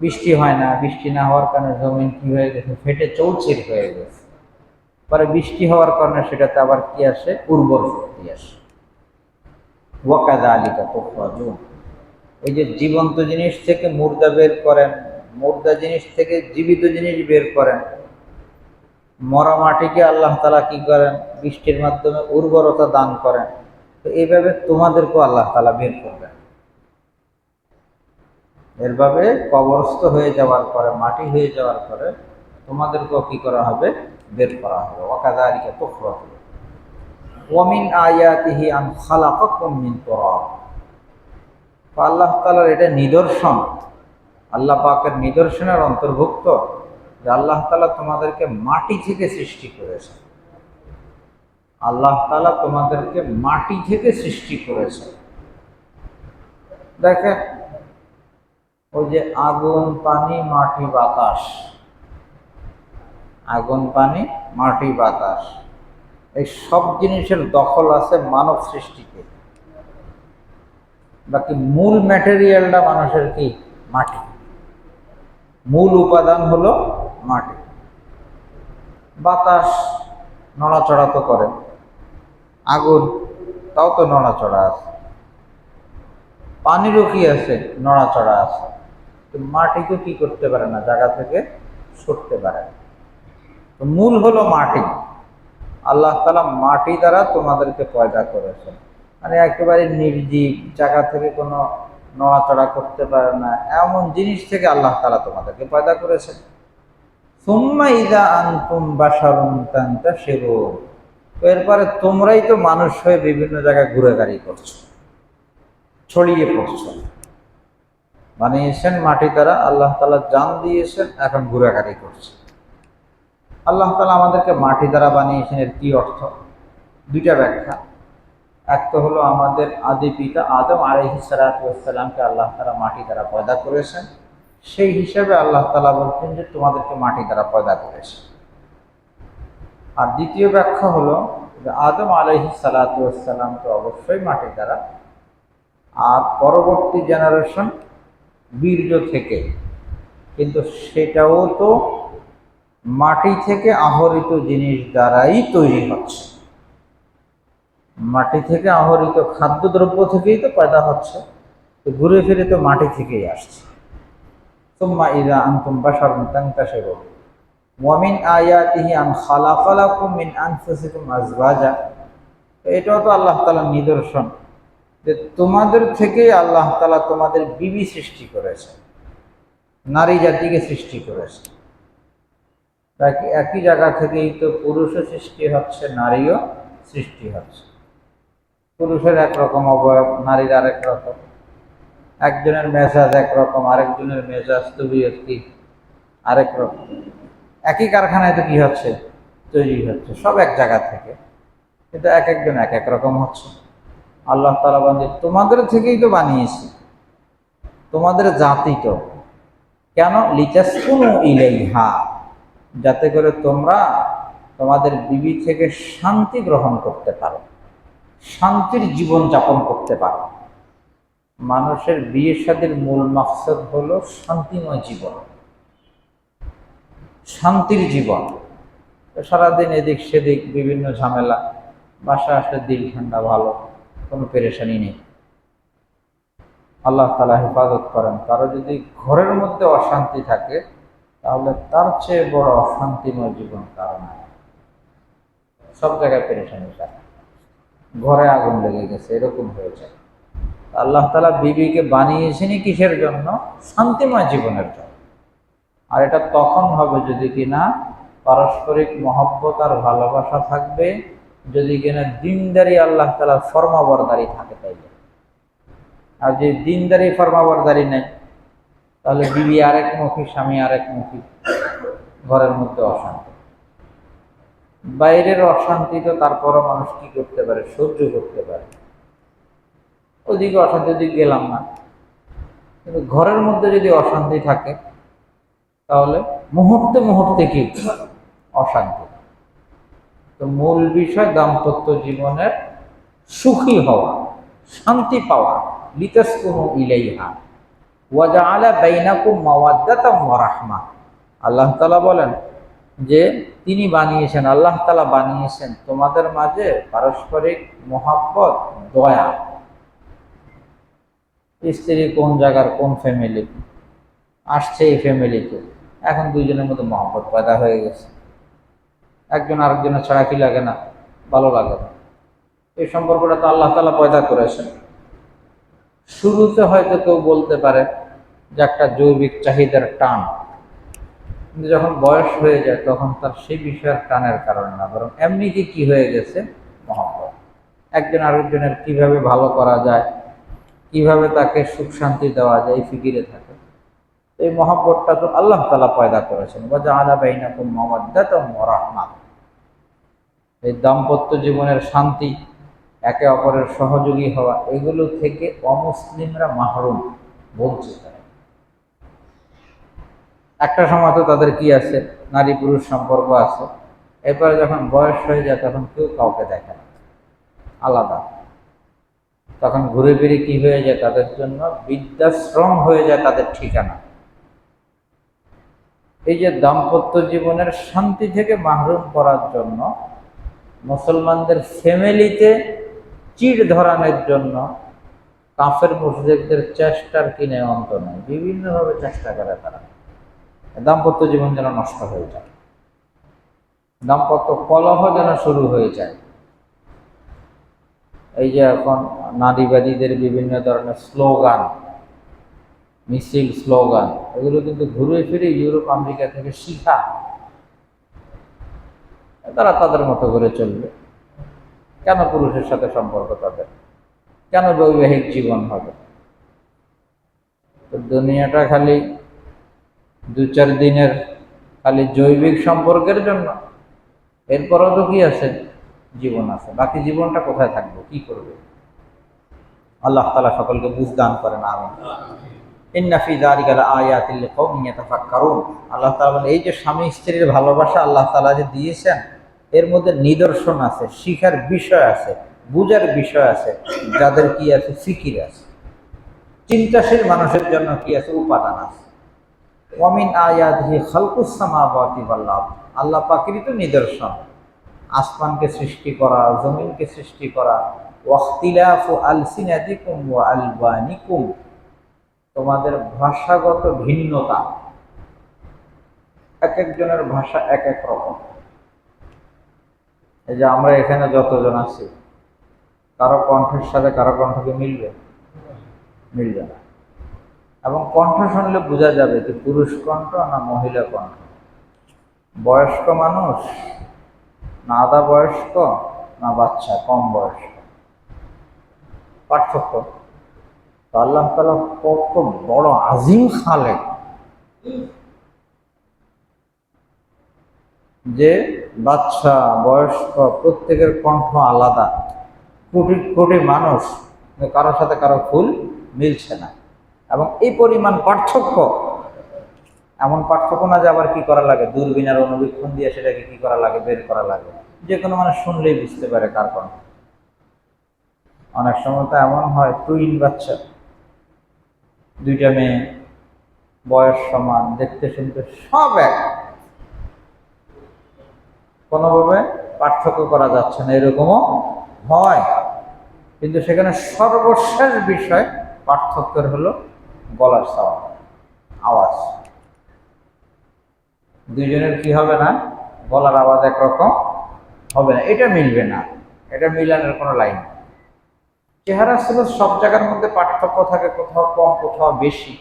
বৃষ্টি হয় না, বৃষ্টি না হওয়ার কারণে জমিন কি হয়ে গেছে, ফেটে চৌচির হয়ে গেছে। পরে বৃষ্টি হওয়ার কারণে সেটাতে আবার কি আসে, উর্বর শক্তি আসে। ওয়া কাযালিকা তুখরাজুন, এই যে জীবন্ত জিনিস থেকে মুর্দা বের করেন, মুর্দা জিনিস থেকে জীবিত জিনিস বের করেন। মরা মাটিকে আল্লাহ তাআলা কি করেন, বৃষ্টির মাধ্যমে উর্বরতা দান করেন। তো এইভাবে তোমাদেরকেও আল্লাহ তাআলা বের করবেন। এরভাবে কবরস্থ হয়ে যাওয়ার পরে, মাটি হয়ে যাওয়ার পরে তোমাদেরকেও কি করা হবে, বের করা হবে। ওয়া কাযালিকা তুখরাজুন ওয়া মিন আয়াতিহি আন খালাকাকুম মিন তুরাব, আল্লাহ তাআলার এটা নিদর্শন আল্লাহ পাকের নিদর্শনের অন্তর্ভুক্ত যে আল্লাহ তাআলা তোমাদেরকে মাটি থেকে সৃষ্টি করেছে। আল্লাহ তাআলা তোমাদেরকে মাটি থেকে সৃষ্টি করেছে। দেখেন, ওই যে আগুন, পানি, মাটি, বাতাস, আগুন, পানি, মাটি, বাতাস, এই সব জিনিসের দখল আছে মানব সৃষ্টিতে। বাকি মূল ম্যাটেরিয়ালটা মানুষের কি? মাটি। মূল উপাদান হলো মাটি। বাতাস নড়াচড়া তো করে, আগুন তাও তো নড়াচড়া আছে, পানিরও কি আছে? নড়াচড়া আছে। মাটি তো কি করতে পারে না, জায়গা থেকে সরতে পারে না। তো মূল হলো মাটি। আল্লাহ তাআলা মাটি দ্বারা তোমাদেরকে পয়দা করেছেন, মানে একেবারে নির্জীব, জায়গা থেকে কোনো নড়াচড়া করতে পারে না এমন জিনিস থেকে আল্লাহ তাআলা তোমাদেরকে পয়দা করেছেন। সুম্মা ইযা আনতুম বাশারুন তানতাশিরুন, এরপরে তোমরাই তো মানুষ হয়ে বিভিন্ন জায়গায় ঘুরেঘাড়ি করছো, ছড়িয়ে পড়ছো। বানিয়েছেন মাটি দ্বারা, আল্লাহ তাআলা জান দিয়েছেন, এখন ঘুরাঘাড়ি করছে। আল্লাহ তাআলা আমাদেরকে মাটি দ্বারা বানিয়েছেন, এর কি অর্থ? দুইটা ব্যাখ্যা। এক তো হলো আমাদের আদি পিতা আদম আলাইহিস সালাতু ওয়াস সালামকে আল্লাহ তাআলা মাটি দ্বারা পয়দা করেছেন, সেই হিসাবে আল্লাহ তাআলা বলছেন যে তোমাদেরকে মাটি দ্বারা পয়দা করেছে। আর দ্বিতীয় ব্যাখ্যা হলো যে আদম আলাইহিস সালাতু ওয়াস সালাম তো অবশ্যই মাটি দ্বারা, আর পরবর্তী জেনারেশন বীর্য থেকে, কিন্তু সেটাও তো মাটি থেকে আহরিত জিনিস দ্বারাই তৈরি হচ্ছে। মাটি থেকে আহরিত খাদ্যদ্রব্য থেকেই তো পয়দা হচ্ছে, তো ঘুরে ফিরে তো মাটি থেকেই আসছে। সুম্মা ইযা আনতুম বাশারুন তানতাশিরুন ওয়া মিন আয়াতিহি আন খালাকা লাকুম মিন আনফুসিকুম আজওয়াজা, এটাও তো আল্লাহ তাআলার নিদর্শন যে তোমাদের থেকেই আল্লাহ তাআলা তোমাদের বিবি সৃষ্টি করেছে, নারী জাতিকে সৃষ্টি করেছে। তাই একই জায়গা থেকেই তো পুরুষও সৃষ্টি হচ্ছে, নারীও সৃষ্টি হচ্ছে। পুরুষের একরকম অবয়ব, নারীর আরেক রকম। একজনের মেজাজ একরকম, আরেকজনের মেজাজ তবিয়তি আরেক রকম। একই কারখানায় তো কি হচ্ছে? তৈরি হচ্ছে, সব এক জায়গা থেকে, কিন্তু এক একজন এক এক রকম হচ্ছে। আল্লাহ তাআলা বলেন তোমাদের থেকেই তো বানিয়েছি, তোমাদের জাতি তো। কেন? লিতাসকুনু ইলাইহা, যাতে করে তোমরা তোমাদের বিবি থেকে শান্তি গ্রহণ করতে পারো, শান্তির জীবন যাপন করতে পারো। মানুষের বিয়ে শাদীর মূল মাকসাদ হলো শান্তিময় জীবন, শান্তির জীবন। সারাদিন এদিক সেদিক বিভিন্ন ঝামেলা, বাসা আসলে দিল ঠান্ডা, ভালো, কোনো পেরেশানি নেই। আল্লাহ তাআলা হেফাজত করেন। কারো যদি ঘরের মধ্যে অশান্তি থাকে, তাহলে তার চেয়ে বড় অশান্তিময় জীবন কারো নাই। সব জায়গায় পেরেশানি থাকে, ঘরে আগুন লেগে গেছে, এরকম হয়েছে। আল্লাহ তাআলা বিবিকে বানিয়েছেনই কিসের জন্য? শান্তিময় জীবনের জন্য। আর এটা তখন হবে যদি কিনা পারস্পরিক মহব্বত আর ভালোবাসা থাকবে, যদি কিনা দিনদারি আল্লাহ তাআলার ফরমাবরদারি থাকে। তাইলে আর যে দিনদারি ফরমাবরদারি নেই, তাহলে বিবি আরেকমুখী, স্বামী আরেকমুখী, ঘরের মধ্যে অশান্তি। বাইরের অশান্তি তো তারপরও মানুষ কি করতে পারে? সহ্য করতে পারে, ওদিকে অশান্তি, ওদিকে গেলাম না। কিন্তু ঘরের মধ্যে যদি অশান্তি থাকে, তাহলে মুহূর্তে মুহূর্তে কি অশান্তি। তো মূল বিষয় দাম্পত্য জীবনের সুখী হওয়া, শান্তি পাওয়া। লিতাসকুনু ইলাইহা ওয়া জাআলা বাইনাকুম মাওয়াদ্দাতাম ওয়া রাহমা। আল্লাহ তাআলা বলেন যে তিনি বানিয়েছেন, আল্লাহ তাআলা বানিয়েছেন তোমাদের মাঝে পারস্পরিক মহব্বত, দয়া। স্ত্রী কোন জায়গার কোন ফ্যামিলি, আসছে এই ফ্যামিলিতে, এখন দুইজনের মধ্যে মহব্বত পয়দা হয়ে গেছে। একজন আরেকজনের ছাড়া কি লাগে না? ভালো লাগে না। এই সম্পর্কটা তো আল্লাহ তাআলা পয়দা করেছেন। শুরুতে হয়তো কেউ বলতে পারে যে একটা জৈবিক চাহিদার টান, কিন্তু যখন বয়স হয়ে যায় তখন তার সেই বিষয়ের টানের কারণে না, বরং এমনিতে কি হয়ে গেছে? মহব্বত। একজন আরেকজনের কিভাবে ভালো করা যায়, কিভাবে তাকে সুখ শান্তি দেওয়া যায়, এই ফিকিরে থাকে। এই মহব্বতটা তো আল্লাহ তাআলা পয়দা করেছেন। ওয়া জাআলা বাইনাকুম মাওয়াদ্দাতাম ওয়া রাহমা, এই দাম্পত্য জীবনের শান্তি, একে অপরের সহযোগী হওয়া, এগুলো থেকে অমুসলিমরা মাহরুম, বঞ্চিত। একটা সময় তো তাদের কি আছে, নারী পুরুষ সম্পর্ক আছে, এরপরে যখন বয়স হয়ে যায় তখন কেউ কাউকে দেখে না, আলাদা। তখন ঘুরে ফিরে কি হয়ে যায়, তাদের জন্য বৃদ্ধাশ্রম হয়ে যায় তাদের ঠিকানা। এই যে দাম্পত্য জীবনের শান্তি থেকে মাহরুম করার জন্য মুসলমানদের ফ্যামিলিতে চিড় ধরানোর জন্য কাফের মুশরিকদের চেষ্টার কিনে অন্ত নেই, বিভিন্নভাবে চেষ্টা করে তারা দাম্পত্য জীবন যেন নষ্ট হয়ে যায়, দাম্পত্য কলহ যেন শুরু হয়ে যায়। এই যে এখন নারীবাদীদের বিভিন্ন ধরনের স্লোগান, মিছিল, স্লোগান, এগুলো কিন্তু ঘুরে ফিরে ইউরোপ আমেরিকা থেকে শিখা। তারা তাদের মতো করে চলবে। কেন পুরুষের সাথে সম্পর্ক তাদের, কেন বৈবাহিক জীবন হবে? তো দুনিয়াটা খালি 2-4 দিনের খালি জৈবিক সম্পর্কের জন্য, এরপরও তো কি আছে, জীবন আছে। বাকি জীবনটা কোথায় থাকবে, কি করবে? আল্লাহ তাআলা সকলকে বুঝ দান করেন, আমিন। ইন্না ফি যালিকা লাআয়াতিন লিকাওমিন ইয়াতাফাক্কারুন। আল্লাহ তাআলা বলেন, এই যে স্বামী স্ত্রীর ভালোবাসা আল্লাহ তাআলা যে দিয়েছেন, এর মধ্যে নিদর্শন আছে, শিখার বিষয় আছে, বুঝার বিষয় আছে, যাদের কি আছে, ফিকির আছে, চিন্তাশীল মানুষের জন্য কি আছে, উপাদান আছে। ওয়া মিন আয়াতিহি খালকুস সামাওয়াতি ওয়াল আরদ, আল্লাহ পাকেরই তো নিদর্শন, আসমানকে সৃষ্টি করা, জমিনকে সৃষ্টি করা। ওয়াখতিলাফু আলসিনাতিকুম ওয়া আলবানিকুম, তোমাদের ভাষাগত ভিন্নতা, এক একজনের ভাষা এক এক রকম। এই যে আমরা এখানে যতজন আছি, কারো কণ্ঠের সাথে কারো কণ্ঠকে মিলবে, মিলবে না। এবং কণ্ঠ শুনলে বোঝা যাবে যে পুরুষ কণ্ঠ না মহিলা কণ্ঠ, বয়স্ক মানুষ না আধা বয়স্ক, না বাচ্চা কম বয়স্ক, পার্থক্য। তো আল্লাহ তাআলা কত বড় আজিম খালেক, যে বাচ্চা বয়স্ক প্রত্যেকের কণ্ঠ আলাদা, কোটি কোটি মানুষ, কারোর সাথে কারো ফুল মিলছে না। এবং এই পরিমাণ পার্থক্য, এমন পার্থক্য না যে আবার কি করা লাগে, দূরবীনের অনুবীক্ষণ দিয়ে সেটাকে কি করা লাগে, বের করা লাগে। যে কোনো মানুষ শুনলেই বুঝতে পারে কার কণ্ঠ। অনেক সময় তো এমন হয়, টুইন বাচ্চা, 2টা মেয়ে, বয়স সমান, দেখতে শুনতে সব এক, কোনোভাবে পার্থক্য করা যাচ্ছে না, এরকমও হয়। কিন্তু সেখানে সর্বশেষ বিষয় পার্থক্যের হলো গলার সাউন্ড, আওয়াজ। দুইজনের কি হবে না, গলার আওয়াজ একরকম হবে না, এটা মিলবে না, এটা মিলানোর কোনো লাইন। চেহারা ছিল সব জায়গার মধ্যে পার্থক্য থাকে, কোথাও কম কোথাও বেশি,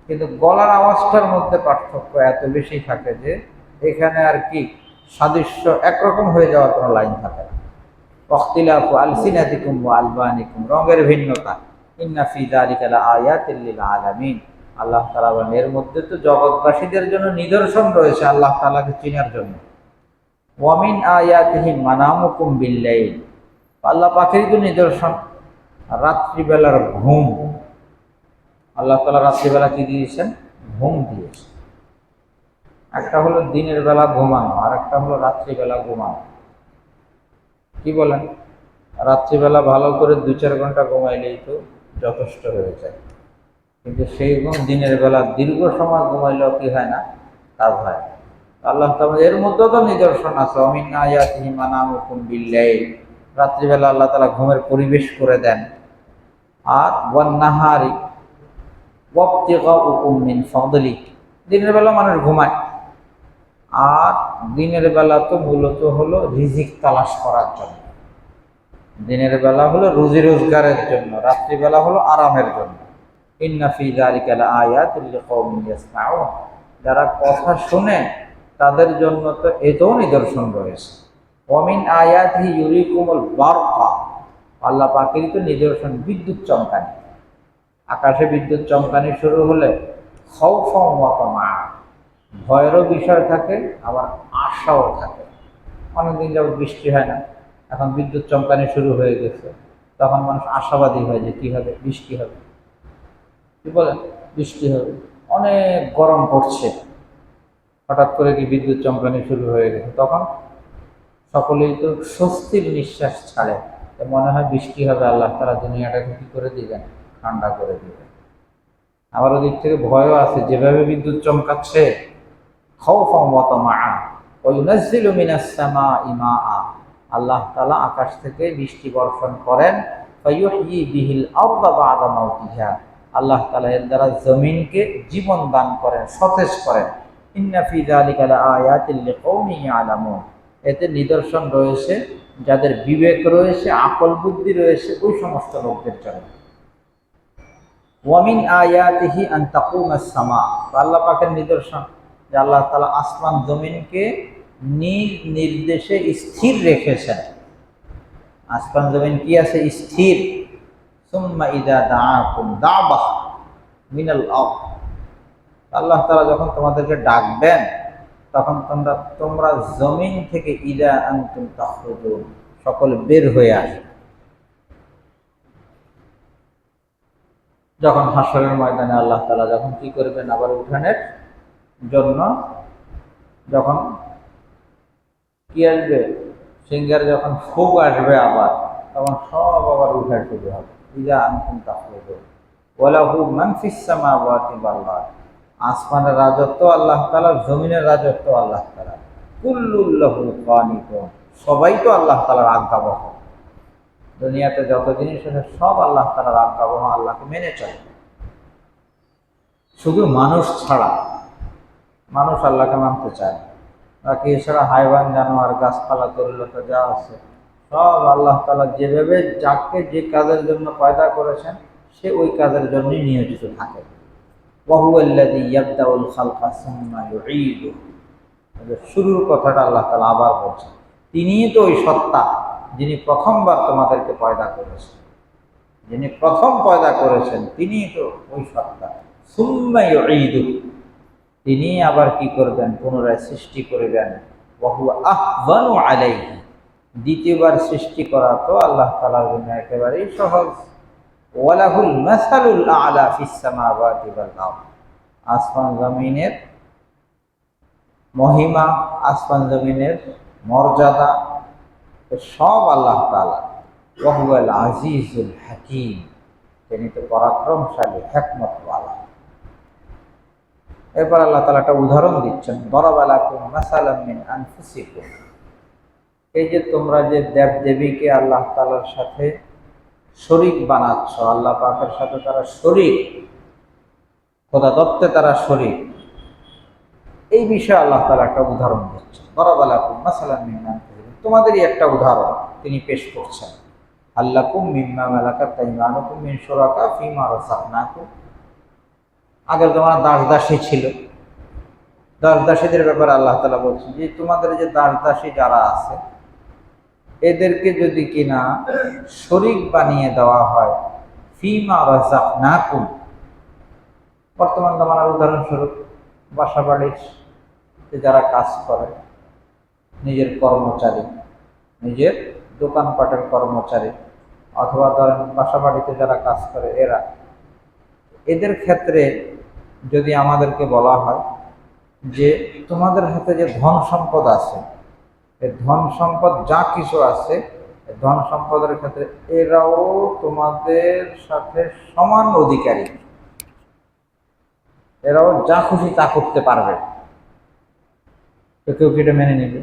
কিন্তু গলার আওয়াজটার মধ্যে পার্থক্য এত বেশি থাকে যে এখানে আর কি সাদৃশ্য একরকম হয়ে যাওয়ার কোনো লাইন থাকে না। ওয়াখতিলাফু আলসিনাতিকুম ওয়া আলবানিকুম, রঙের ভিন্নতা। ইন্না ফি যালিকা লাআয়াতিন লিল আলামিন, আল্লাহ তাআলা বলেন, এর মধ্যে তো জগৎবাসীদের জন্য নিদর্শন রয়েছে আল্লাহ তাআলাকে চেনার জন্য। ওয়া মিন আয়াতিহি মানামুকুম বিল্লাইল, আল্লাহ পাকেরই তো নিদর্শন রাত্রিবেলার ঘুম। আল্লাহ তাআলা রাত্রিবেলা কি দিয়েছেন, ঘুম দিয়েছেন। একটা হলো দিনের বেলা ঘুমানো, আর একটা হলো রাত্রিবেলা ঘুমানো। কি বলেন, রাত্রিবেলা ভালো করে 2-4 ঘন্টা ঘুমাইলেই তো যথেষ্ট হয়ে যায়, কিন্তু সেই ঘুম দিনের বেলা দীর্ঘ সময় ঘুমাইলেও কি হয় না, কাজ হয়। আল্লাহ তাআলা এর মধ্যে তো নিদর্শন আছে। ওমিন আয়াতিহি মানামুকুম বিল্লাইল, রাত্রিবেলা আল্লাহ তাআলা ঘুমের পরিবেশ করে দেন। আর ওয়ান নাহারি ওয়াবতিগাউকুম মিন ফাদলি, দিনের বেলা মানুষ ঘুমায়, আর দিনের বেলা তো মূলত হলো রিজিক তালাশ করার জন্য, দিনের বেলা হলো রুজি রোজগারের জন্য, রাত্রিবেলা হলো আরামের জন্য। ইন্না ফি যালিকা লাআয়াতিন লিকাওমিন ইয়াসমাউন, যারা কথা শুনে তাদের জন্য তো এতেও নিদর্শন রয়েছে। ওয়া মিন আয়াতিহি ইউরিকুমুল বারকা, আল্লাহ পাকেরই তো নিদর্শন বিদ্যুৎ চমকানি। আকাশে বিদ্যুৎ চমকানি শুরু হলে খাউফাও ওয়া তামাআ, ভয়েরও বিষয় থাকে আবার আশাও থাকে। অনেকদিন যাবত বৃষ্টি হয় না, এখন বিদ্যুৎ চমকানি শুরু হয়ে গেছে, তখন মানুষ আশাবাদী হয় যে কি হবে, বৃষ্টি হবে, কি বলেন, বৃষ্টি হবে। অনেক গরম পড়ছে, হঠাৎ করে কি বিদ্যুৎ চমকানি শুরু হয়ে গেছে, তখন সকলেই তো স্বস্তির নিঃশ্বাস ছাড়ে, তো মনে হয় বৃষ্টি হবে, আল্লাহ তাআলা দুনিয়াটাকে কি করে দিবেন, ঠান্ডা করে দিবেন। আবার ওদিক থেকে ভয়ও আছে, যেভাবে বিদ্যুৎ চমকাচ্ছে, খাউফাও ওয়া তামাআ ওয়া ইউনাজ্জিলু মিনাস সামাই মাআ, আল্লাহ তাআলা আকাশ থেকে বৃষ্টি বর্ষণ করেন, ফায়ুহয়ি বিহিল আরদা বা'দা মাউতিহা, আল্লাহ তাআলা এর দ্বারা জমিনকে জীবন দান করেন, সতেজ করেন। ইন্না ফি যালিকা লাআয়াতিন লিকাওমিন ইয়ালামুন, এতে নিদর্শন রয়েছে যাদের বিবেক রয়েছে, আকল বুদ্ধি রয়েছে, ওই সমস্ত লোকদের জন্য। ওয়ামিন আয়াতিহি আন তাকুমাস সামা, আল্লাহ পাকের নিদর্শন যে আল্লাহ তাআলা আসমান জমিনকে নিজ নির্দেশে স্থির রেখেছেন। আসমান জমিন কি আছে, স্থির। সুম্মা ইযা দাআকুম দা'বাহ মিনাল আরদ, আল্লাহ তাআলা যখন তোমাদেরকে ডাকবেন তখন তোমরা জমিন থেকে ইযা আনতুম তাখরুজুন, সকল বের হয়ে আসবে। যখন হাসরের ময়দানে আল্লাহ তাআলা যখন কি করবেন, আবার উঠানের জন্য যখন কি আসবে, সিংহের যখন ফুক আসবে আবার, তখন সব আবার উঠা শুরু হবে। ইযা আনতুম তাখরুজুন ওয়া লাহু মান ফিস সামাওয়াতি ওয়াল আরদ, আসমানের রাজত্ব আল্লাহ তাআলার, জমিনের রাজত্ব আল্লাহ তাআলার। কুল্লুল লাহু কানিতুন, সবাই তো আল্লাহ তাআলার আজ্ঞাবহ। দুনিয়াতে যত জিনিস আছে সব আল্লাহ তাআলার আজ্ঞাবহ, আল্লাহকে মেনে চলে। শুধু মানুষ ছাড়া, মানুষ আল্লাহকে মানতে চায় না। বাকি এছাড়া হাইওয়ান, জানোয়ার, গাছপালা, তরুলতা যা আছে সব আল্লাহ তাআলা যেভাবে যাকে যে কাজের জন্য পয়দা করেছেন সে ওই কাজের জন্যই নিয়োজিত থাকে। ওয়া হুয়াল্লাযী ইয়াবদাউল খালকা সুম্মা ইউঈদুহু, শুরুর কথাটা আল্লাহ তাআলা আবার বলছেন, তিনিই তো ওই সত্তা যিনি প্রথমবার তোমাদেরকে পয়দা করেছেন, যিনি প্রথম পয়দা করেছেন তিনিই তো ওই সত্তা। সুম্মা ইউঈদুহু, তিনি আবার কি করবেন, পুনরায় সৃষ্টি করবেন। ওয়া হুয়া আহওয়ানু আলাইহি, দ্বিতীয়বার সৃষ্টি করা তো আল্লাহ তাআলার জন্য একেবারেই সহজ। ওয়া লাহুল মাসালুল আ'লা ফিস সামাওয়াতি ওয়াল আরদ, আসমান জমিনের মহিমা, আসমান জমিনের মর্যাদা সব আল্লাহ তাআলা। ওয়া হুয়াল আজিজুল হাকীম, তিনি তো পরাক্রমশালী, হিকমতওয়ালা। এরপর আল্লাহ তাআলা একটা উদাহরণ দিচ্ছেন, দরাবা লাকুম মাসালাম মিন আনফুসিকুম, এই যে তোমরা যে দেব দেবীকে আল্লাহ তাআলার সাথে শরীক বানাচ্ছ, আল্লাহ পাকের সাথে তারা শরীক, খোদা দত্তে তারা শরীক, এই বিষয়ে আল্লাহ তাআলা একটা উদাহরণ দিচ্ছেন। দরাবা লাকুম মাসালাম মিন আনফুসিকুম, তোমাদেরই একটা উদাহরণ তিনি পেশ করছেন। আল্লাকুম মিম্মা মালাকাত আইমানুকুম মিন শুরাকা ফিমা রাযাকনাকুম, আগের জমানা দাস দাসী ছিল, দাস দাসীদের ব্যাপারে আল্লাহ তাআলা বলছেন যে তোমাদের যে দাস দাসী যারা আছে এদেরকে যদি কিনা শরীক বানিয়ে দেওয়া হয়, ফিমা রাযাকনাকুম, বর্তমান জমানার উদাহরণস্বরূপ বাসা বাড়িতে যারা কাজ করে, নিজের কর্মচারী, নিজের দোকানপাটের কর্মচারী, অথবা ধরেন বাসা বাড়িতে যারা কাজ করে এদের ক্ষেত্রে যদি আমাদেরকে বলা হয় যে তোমাদের হাতে যে ধন সম্পদ আছে, এই ধন সম্পদ যা কিছু আছে, ধন সম্পদের ক্ষেত্রে এরাও তোমাদের সাথে সমান অধিকারী, এরাও যা খুশি তা করতে পারবে। তো কেউ কি এটা মেনে নিবে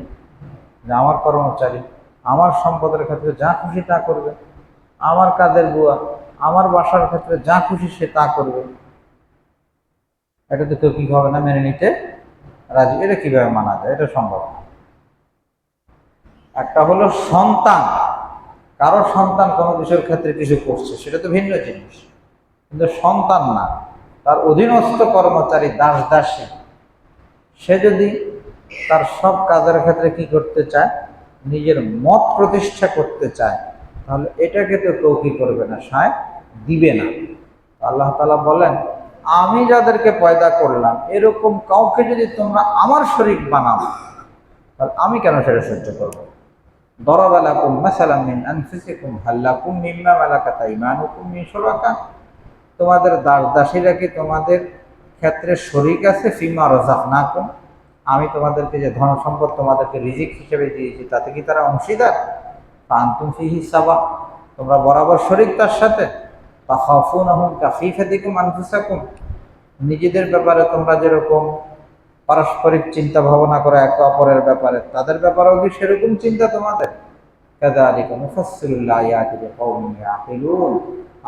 যে আমার কর্মচারী আমার সম্পদের ক্ষেত্রে যা খুশি তা করবে, আমার কাজের বুয়া আমার বাসার ক্ষেত্রে যা খুশি সে তা করবে? এটা তো কেউ কি হবে না, মেনে নিতে রাজি। এটা কিভাবে মানা যায়? এটা সম্ভব না। একটা হলো সন্তান, কারো সন্তান কোনো কিছুর ক্ষেত্রে কিছু করছে, সেটা তো ভিন্ন জিনিস, কিন্তু সন্তান না, তার অধীনস্থ কর্মচারী, দাস দাসী, সে যদি তার সব কাজের ক্ষেত্রে কি করতে চায়, নিজের মত প্রতিষ্ঠা করতে চায়, তাহলে এটাকে তো কেউ কি করবে না, সায় দিবে না। আল্লাহ তাআলা বলেন আমি যাদেরকে পয়দা করলাম এরকম কাউকে যদি তোমরা আমার শরীক বানাও, তাহলে আমি কেন সেটা সহ্য করবো? দরাবা লাকুম মাসালাম মিন আনফুসিকুম হাল লাকুম মিম্মা মালাকাত আইমানুকুম মিন শুরাকা, তোমাদের দাসীরা কি তোমাদের ক্ষেত্রে শরীক আছে? ফিমা রাযাকনাকুম, আমি তোমাদেরকে যে ধন সম্পদ তোমাদেরকে রিজিক হিসেবে দিয়েছি তাতে কি তারা অংশীদার? ফাআনতুম ফীহি সাওয়া, তোমরা বরাবর শরীক তার সাথে। তাখাফুনাহুম কাখিফাতিকুম আনফুসাকুম, নিজেদের ব্যাপারে তোমরা যেরকম পারস্পরিক চিন্তা ভাবনা করে একে অপরের ব্যাপারে, তাদের ব্যাপারেও কি সেরকম চিন্তা তোমাদের? কাযালিকা নুফাসসিলুল আয়াতি লিকাওমিন ইয়াকিলুন,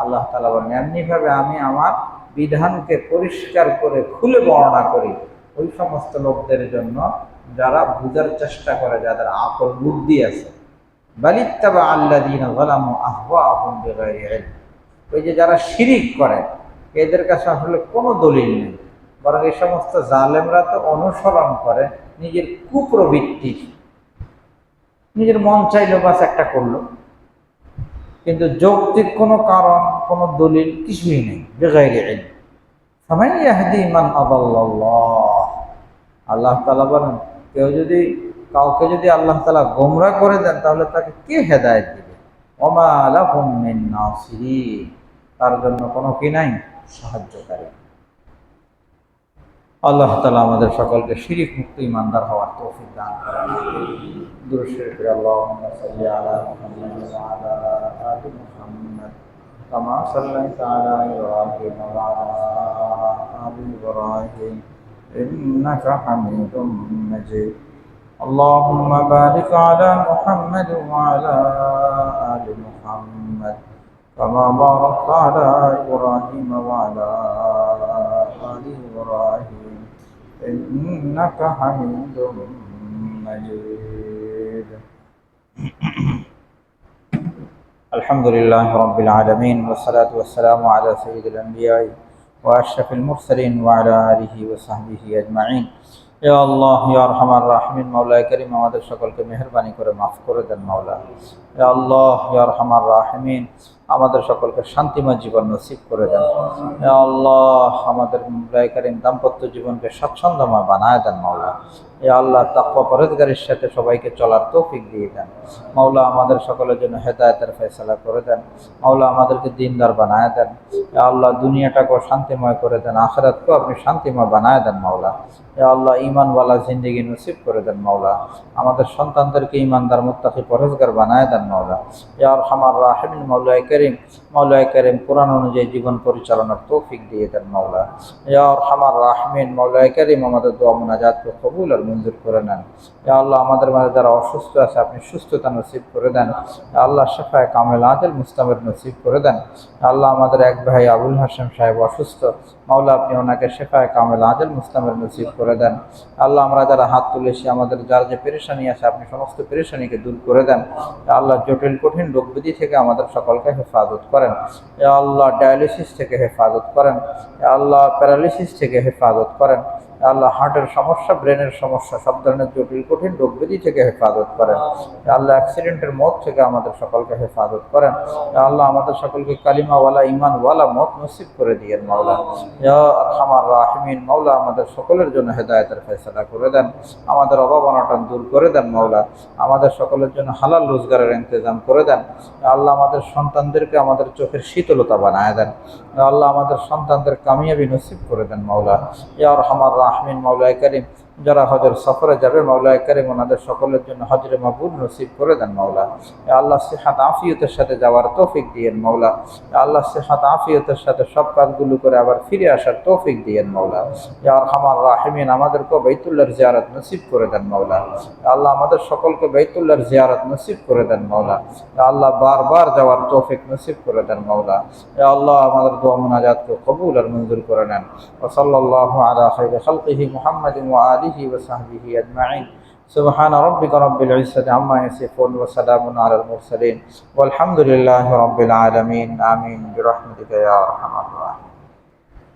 আল্লাহ তাআলা বলেন এমনিভাবে আমি আমার বিধানকে পরিষ্কার করে খুলে বর্ণনা করি ওই সমস্ত লোকদের জন্য যারা বুঝার চেষ্টা করে, যাদের আকল বুদ্ধি আছে। বালিত্তাবা আল্লাযীনা যালামু আহওয়াহুম বিগাইরি ইলম, ওই যে যারা শিরিক করে এদের কাছে আসলে কোনো দলিল নেই, বরং এই সমস্ত জালেমরা তো অনুসরণ করে নিজের কুপ্রবৃত্তি, নিজের মন চাইলো বাস একটা করলো, কিন্তু যৌক্তিক কোনো কারণ কোনো দলিল কিছুই নেই। বিগাইরি ইলম ফামান ইয়াহদি মান আদাল্লাল্লাহ, আল্লাহ তাআলা বলেন কাউকে যদি আল্লাহ তাআলা গোমরাহ করে দেন তাহলে তাকে কে হেদায়েত দিবে? ওমা লাহুম মিন নাসিরিন, তার জন্য কোনো কি নাই সাহায্যকারী। আল্লাহ তাআলা আমাদের সকলকে শিরিক মুক্ত ইমানদার হওয়ার তৌফিক দান করেন। দুরূদ শরীফ আল্লাহুম্মা সাল্লি আলা মুহাম্মাদ ওয়া আলা আলি মুহাম্মাদ কামা সাল্লাইতা আলা ইব্রাহিম ওয়া আলা আলি ইব্রাহিম ইন্নাকা হামিদুম মাজিদ। اللهم بارك على محمد وعلى آل محمد كما باركت على إبراهيم وعلى آل إبراهيم إنك حميد مجيد. الحمد لله رب العالمين والصلاة والسلام على سيد الأنبياء وأشرف المرسلين وعلى آله وصحبه أجمعين. ইয়া আল্লাহ ইয়া আরহামার রাহিমিন, মাওলায়ে কারীম আমাদের সকলকে মেহেরবানি করে মাফ করে দেন মাওলা। ইয়া আল্লাহ ইয়া আরহামার রাহিমিন আমাদের সকলকে শান্তিময় জীবন নসিব করে দেন। ইয়া আল্লাহ আমাদের মাওলায়ে কারীম দাম্পত্য জীবনকে স্বাচ্ছন্দ্যময় বানায় দেন মাওলা। ইয়া আল্লাহ তাকওয়া পরহেজগারির সাথে সবাইকে চলার তৌফিক দিয়ে দেন মাওলা। আমাদের সকলের জন্য হেদায়েতের ফয়সালা করে দেন মাওলা, আমাদেরকে দ্বীনদার বানায় দেন। ইয়া আল্লাহ দুনিয়াটাকেও শান্তিময় করে দেন, আখিরাতকেও আপনি শান্তিময় বানায় দেন মাওলা। ইয়া আল্লাহ ঈমানওয়ালা জিন্দেগি নসিব করে দেন মাওলা, আমাদের সন্তানদেরকে ঈমানদার মুত্তাকি পরহেজগার বানায় দেন মাওলা। ইয়া আরহামার রাহিমিন মাওলায়ে কারীম কোরআন অনুযায়ী জীবন পরিচালনার তৌফিক দিয়ে দেন মাওলা। ইয়া আরহামার রাহিমিন মাওলায়ে কারীম আমাদের দোয়া মুনাজাতকে কবুল আর মঞ্জুর করে নেন। ইয়া আল্লাহ আমাদের মাঝে যারা অসুস্থ আছে আপনি সুস্থতা নসিব করে দেন। ইয়া আল্লাহ শিফায়ে কামিল আজল মুস্তামির নসিব করে দেন। আল্লাহ আমাদের এক ভাই আবুল হাশেম সাহেব অসুস্থ, মাওলা আপনি ওনাকে শিফায়ে কামিল আজল মুস্তামির নসিব করে দেন। আল্লাহ আমরা যারা হাত তুলেছি আমাদের যার যে পেরেশানি আছে আপনি সমস্ত পেরেশানিকে দূর করে দেন। আল্লাহ জটিল কঠিন রোগ ব্যাধি থেকে আমাদের সকলকে হেফাজত করেন। ইয়া আল্লাহ ডায়ালিসিস থেকে হেফাজত করেন। ইয়া আল্লাহ প্যারালিসিস থেকে হেফাজত করেন। আল্লাহ হার্টের সমস্যা, ব্রেনের সমস্যা, সব ধরনের জটিল কঠিন রোগ ব্যাধি থেকে হেফাজত করেন। আল্লাহ অ্যাক্সিডেন্টের মত থেকে আমাদের সকলকে হেফাজত করেন। আল্লাহ আমাদের সকলকে কালিমাওয়ালা ঈমানওয়ালা মত নসিব করে দিয়েন মাওলা। ইয়া আরহামার রাহিমিন মাওলা আমাদের সকলের জন্য হেদায়েতের ফয়সালা করে দেন, আমাদের অভাব অনটন দূর করে দেন মাওলা, আমাদের সকলের জন্য হালাল রোজগারের ইন্তজাম করে দেন। আল্লাহ আমাদের সন্তানদেরকে আমাদের চোখের শীতলতা বানায় দেন। আল্লাহ আমাদের সন্তানদের কামিয়াবি নসিব করে দেন মাওলা। ইয়া আরহামার রাহিমিন মাওলায়ে কারীম যারা হজের সফরে যাবে মাওলায়ে কারীম ওনাদের সকলের জন্য হজরে মাবরুর নসিব করে দেন মাওলা। ইয়া আল্লাহ সিহাত আফিয়তের সাথে যাওয়ার তৌফিক দিয়েন মাওলা। ইয়া আল্লাহ সিহাত আফিয়তের সাথে সব কাজগুলো করে আবার ফিরে আসার তৌফিক দিয়েন মাওলা। ইয়া আরহামার রাহিমিন আমাদেরকেও বাইতুল্লাহর জিয়ারত নসিব করে দেন মাওলা। ইয়া আল্লাহ আমাদের সকলকে বাইতুল্লাহর জিয়ারত নসিব করে দেন মাওলা। ইয়া আল্লাহ বারবার যাওয়ার তৌফিক নসিব করে দেন মাওলা। ইয়া আল্লাহ আমাদের দোয়া মুনাজাতকে কবুল আর মঞ্জুর করে নেন। ওয়া সাল্লাল্লাহু আলা খায়রি খালকিহি মুহাম্মাদিন ওয়া আলিহি ওয়া সাহবিহি আজমাইন। سبحان ربك رب العزة عما يصفون وسلام على المرسلين والحمد لله رب العالمين آمين برحمتك يا أرحم الراحمين.